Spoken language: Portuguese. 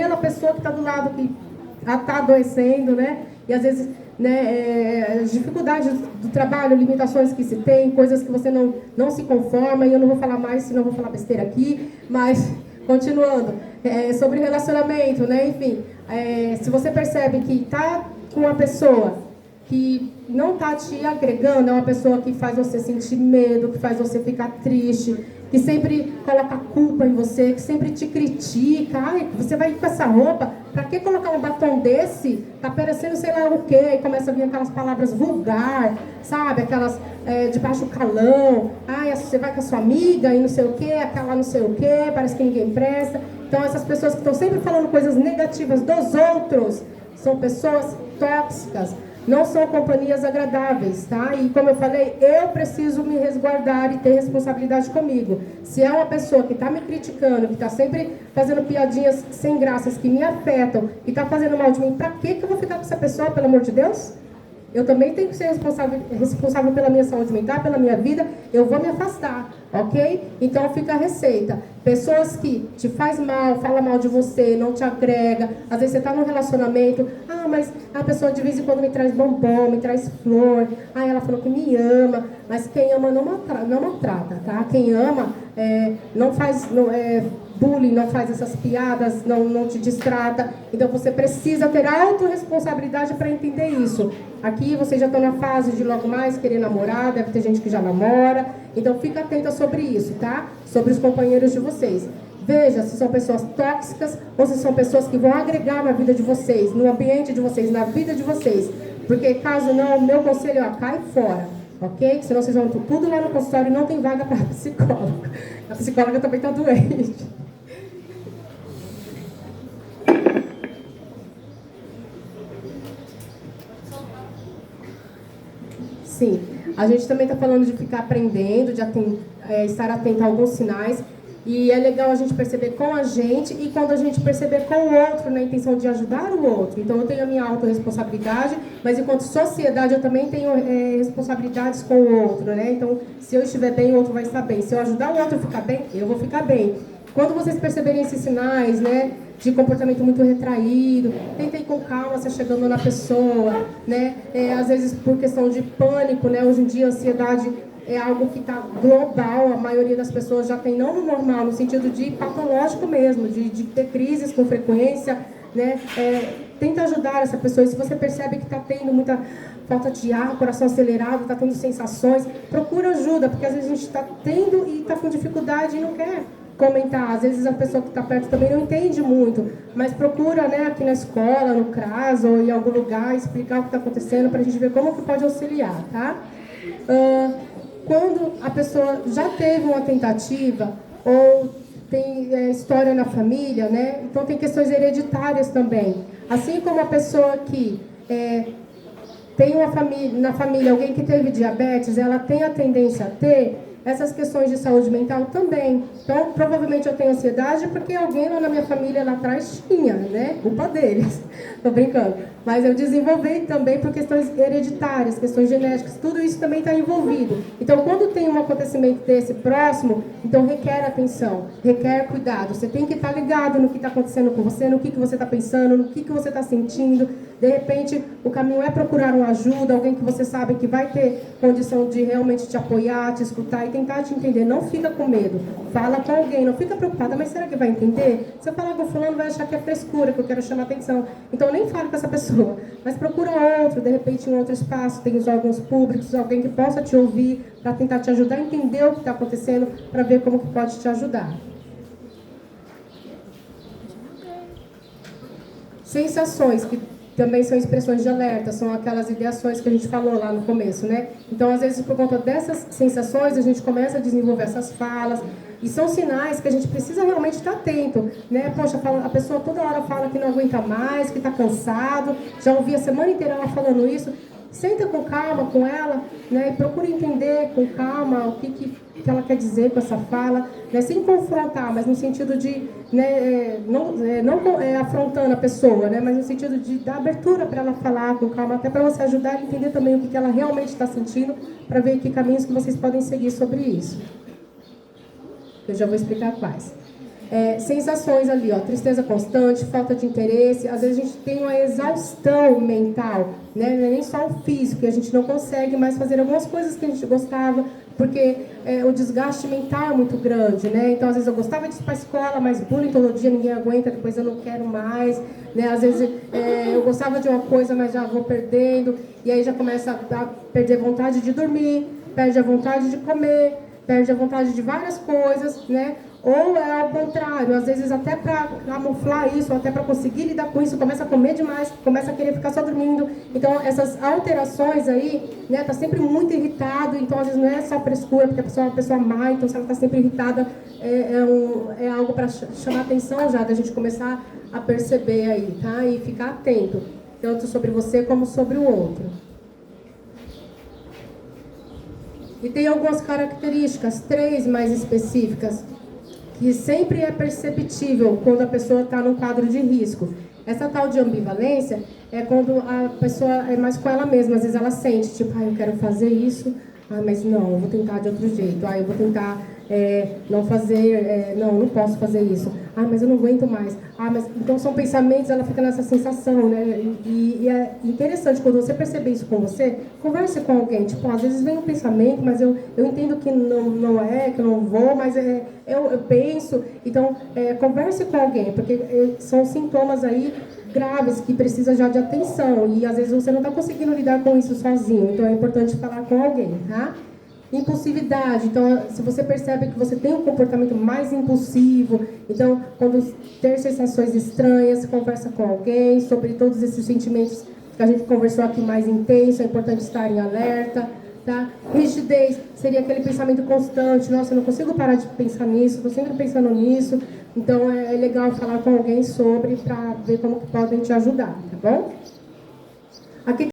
pela pessoa que está do lado, que está adoecendo, né? E às vezes, né, as dificuldades do trabalho, limitações que se tem, coisas que você não se conforma, e eu não vou falar mais, senão eu vou falar besteira aqui, mas, continuando, sobre relacionamento, né? Enfim, se você percebe que está com uma pessoa que não está te agregando, é uma pessoa que faz você sentir medo, que faz você ficar triste, que sempre coloca culpa em você, que sempre te critica. Ai, você vai ir com essa roupa, pra que colocar um batom desse? Tá parecendo sei lá o quê? E começa a vir aquelas palavras vulgar, sabe? Aquelas de baixo calão. Ai, você vai com a sua amiga e não sei o quê, aquela não sei o quê, parece que ninguém presta. Então essas pessoas que estão sempre falando coisas negativas dos outros, são pessoas tóxicas. Não são companhias agradáveis, tá? E como eu falei, eu preciso me resguardar e ter responsabilidade comigo. Se é uma pessoa que está me criticando, que está sempre fazendo piadinhas sem graças, que me afetam, e está fazendo mal de mim, para que eu vou ficar com essa pessoa, pelo amor de Deus? Eu também tenho que ser responsável pela minha saúde mental, pela minha vida. Eu vou me afastar, ok? Então fica a receita. Pessoas que te faz mal, fala mal de você, não te agrega. Às vezes você está num relacionamento. Ah, mas a pessoa de vez em quando me traz bombom, me traz flor. Ah, ela falou que me ama. Mas quem ama não maltrata, tá? Quem ama não faz bullying, não faz essas piadas, não te distrata. Então você precisa ter autorresponsabilidade para entender isso. Aqui vocês já estão na fase de logo mais querer namorar, deve ter gente que já namora. Então fica atenta sobre isso, tá? Sobre os companheiros de vocês. Veja se são pessoas tóxicas ou se são pessoas que vão agregar na vida de vocês, no ambiente de vocês, na vida de vocês. Porque caso não, o meu conselho é cai fora, ok? Senão vocês vão tudo lá no consultório e não tem vaga para psicóloga. A psicóloga também está doente. Sim, a gente também está falando de ficar aprendendo, de estar atento a alguns sinais. E é legal a gente perceber com a gente e quando a gente perceber com o outro, na intenção de ajudar o outro. Então eu tenho a minha autorresponsabilidade, mas enquanto sociedade eu também tenho responsabilidades com o outro, né? Então se eu estiver bem, o outro vai estar bem. Se eu ajudar o outro a ficar bem, eu vou ficar bem. Quando vocês perceberem esses sinais, né, de comportamento muito retraído, tentem com calma, se chegando na pessoa, né? Às vezes por questão de pânico, né? Hoje em dia a ansiedade é algo que está global, a maioria das pessoas já tem, não no normal, no sentido de patológico mesmo, de ter crises com frequência, né? Tenta ajudar essa pessoa, e se você percebe que está tendo muita falta de ar, coração acelerado, está tendo sensações, procura ajuda, porque às vezes a gente está tendo e está com dificuldade e não quer comentar. Às vezes a pessoa que está perto também não entende muito, mas procura, né, aqui na escola, no CRAS ou em algum lugar, explicar o que está acontecendo para a gente ver como que pode auxiliar, tá? Quando a pessoa já teve uma tentativa ou tem história na família, né? Então tem questões hereditárias também. Assim como a pessoa que tem na família alguém que teve diabetes, ela tem a tendência a ter essas questões de saúde mental também. Então, provavelmente eu tenho ansiedade porque alguém lá na minha família lá atrás tinha, né? Culpa deles. Tô brincando. Mas eu desenvolvi também por questões hereditárias, questões genéticas. Tudo isso também está envolvido. Então, quando tem um acontecimento desse próximo, então requer atenção, requer cuidado. Você tem que estar ligado no que está acontecendo com você, no que você está pensando, no que você está sentindo. De repente, o caminho é procurar uma ajuda, alguém que você sabe que vai ter condição de realmente te apoiar, te escutar e tentar te entender. Não fica com medo. Fala com alguém, não fica preocupada, mas será que vai entender? Se eu falar com fulano, vai achar que é frescura, que eu quero chamar atenção. Então, nem fale com essa pessoa, mas procura outro, de repente, em outro espaço, tem os órgãos públicos, alguém que possa te ouvir, para tentar te ajudar a entender o que está acontecendo, para ver como que pode te ajudar. Sensações, que também são expressões de alerta, são aquelas ideações que a gente falou lá no começo, né? Então, às vezes, por conta dessas sensações, a gente começa a desenvolver essas falas, e são sinais que a gente precisa realmente estar atento, né? Poxa, a pessoa toda hora fala que não aguenta mais, que está cansado, já ouvi a semana inteira ela falando isso. Senta com calma com ela, né? E procura entender com calma o que ela quer dizer com essa fala, né? Sem confrontar, mas no sentido de, né, não afrontando a pessoa, né? Mas no sentido de dar abertura para ela falar com calma, até para você ajudar a entender também o que ela realmente está sentindo, para ver que caminhos que vocês podem seguir sobre isso. Eu já vou explicar quais. sensações ali, ó, tristeza constante, falta de interesse, às vezes a gente tem uma exaustão mental, né? Não é nem só o físico, a gente não consegue mais fazer algumas coisas que a gente gostava, porque o desgaste mental é muito grande, né? Então, às vezes eu gostava de ir para a escola, mas bullying todo dia, ninguém aguenta, depois eu não quero mais, né? Às vezes eu gostava de uma coisa, mas já vou perdendo, e aí já começa a perder a vontade de dormir, perde a vontade de comer, perde a vontade de várias coisas, né? Ou é ao contrário, às vezes até para camuflar isso, até para conseguir lidar com isso, começa a comer demais, começa a querer ficar só dormindo. Então, essas alterações aí, né, tá sempre muito irritado, então às vezes não é só frescura, porque a pessoa é uma pessoa má, então se ela tá sempre irritada, é algo para chamar atenção já, da gente começar a perceber aí, tá? E ficar atento, tanto sobre você como sobre o outro. E tem algumas características, 3 mais específicas, que sempre é perceptível quando a pessoa está num quadro de risco. Essa tal de ambivalência é quando a pessoa é mais com ela mesma. Às vezes ela sente, tipo, eu quero fazer isso, mas não, eu vou tentar de outro jeito. Eu vou tentar não fazer, não posso fazer isso. Mas eu não aguento mais. Mas então são pensamentos, ela fica nessa sensação, né? E é interessante, quando você perceber isso com você, converse com alguém. Tipo, às vezes vem um pensamento, mas eu entendo que não é, que eu não vou, mas eu penso. Então, converse com alguém, porque são sintomas aí graves que precisam já de atenção. E às vezes você não está conseguindo lidar com isso sozinho. Então é importante falar com alguém, tá? Impulsividade, então se você percebe que você tem um comportamento mais impulsivo, então quando ter sensações estranhas, conversa com alguém sobre todos esses sentimentos que a gente conversou aqui mais intenso, é importante estar em alerta, tá? Rigidez seria aquele pensamento constante, nossa, eu não consigo parar de pensar nisso, estou sempre pensando nisso, então é legal falar com alguém sobre, para ver como que podem te ajudar, tá bom? Aqui